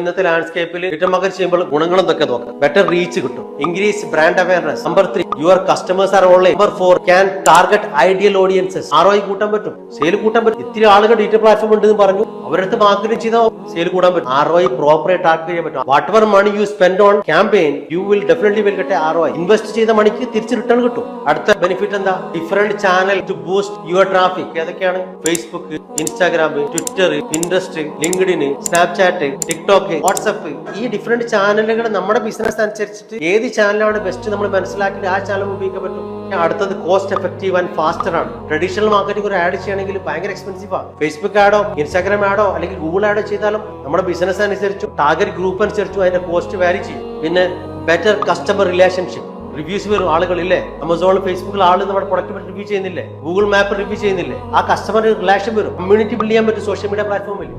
ഇന്നത്തെ ലാൻഡ്സ്കേപ്പിൽ ഇറ്റമൊക്കെ ചെയ്യുമ്പോൾ ഗുണങ്ങൾ എന്തൊക്കെ നോക്കാം. ബെറ്റർ റീച്ച് കിട്ടും, increase brand awareness. Number 3, your customers R online. Number 4, can target ideal audiences. ROI കൂട്ടാൻ പറ്റും, സെയിൽ കൂട്ടാൻ പറ്റും. ഇത്തിരി ആളുകൾ ഡിജിറ്റൽ പ്ലാറ്റ്ഫോം ഉണ്ട് എന്ന് പറഞ്ഞു, അവരടുത്ത് മാർക്കറ്റിംഗ് ചെയ്താൽ സെയിൽ കൂടാൻ പറ്റും. ROI പ്രോപ്പറായി ടാർഗറ്റ് ചെയ്യാൻ പറ്റും. Whatever money you spend on campaign you will definitely will get ROI. Invest ചെയ്ത മണിക്ക് തിരിച്ച് റിട്ടേൺ കിട്ടും. അടുത്ത ബെനിഫിറ്റ് എന്താ? Different channel to boost your traffic. ഏതൊക്കെയാണ്? Facebook, Instagram, Twitter, Pinterest, LinkedIn, Snapchat, TikTok, WhatsApp. ഈ ഡിഫറെന്റ് ചാനലുകൾ നമ്മുടെ ബിസിനസ് അനുസരിച്ചിട്ട് ഏത് ചാനലാണ് ബെസ്റ്റ് നമ്മൾ മനസ്സിലാക്കിയിട്ട് ആ ചാനൽ ഉപയോഗിക്കാൻ പറ്റും. അടുത്തത് കോസ്റ്റ് എഫക്റ്റീവ് ആൻഡ് ഫാസ്റ്റർ ആണ്. ട്രഡീഷണൽ മാർക്കറ്റിംഗ് ഒരു ആഡ് ചെയ്യണമെങ്കിൽ ഭയങ്കര എക്സ്പെൻസീവ് ആണ്. ഫേസ്ബുക്ക് ആഡോ ഇൻസ്റ്റാഗ്രാം ആഡോ അല്ലെങ്കിൽ ഗൂഗിൾ ആഡോ ചെയ്താലും നമ്മുടെ ബിസിനസ് അനുസരിച്ചും ടാർഗറ്റ് ഗ്രൂപ്പ് അനുസരിച്ചും അതിന്റെ കോസ്റ്റ് വാരി ചെയ്യും. പിന്നെ ബെറ്റർ കസ്റ്റമർ റിലേഷൻഷിപ്പ്. റിവ്യൂസ് വരും, ആളുകളില്ലേ ആമസോണിൽ ഫേസ്ബുക്കിൽ ആള് നമ്മുടെ പ്രൊഡക്റ്റ് റിവ്യൂ ചെയ്യുന്നില്ലേ, ഗൂഗിൾ മാപ്പ് റിവ്യൂ ചെയ്യുന്നില്ലേ, ആ കസ്റ്റമർ റിലേഷൻ വരും. കമ്മ്യൂണിറ്റി ബിൽഡ് ചെയ്യാൻ പറ്റും സോഷ്യൽ മീഡിയ പ്ലാറ്റ്ഫോമിൽ.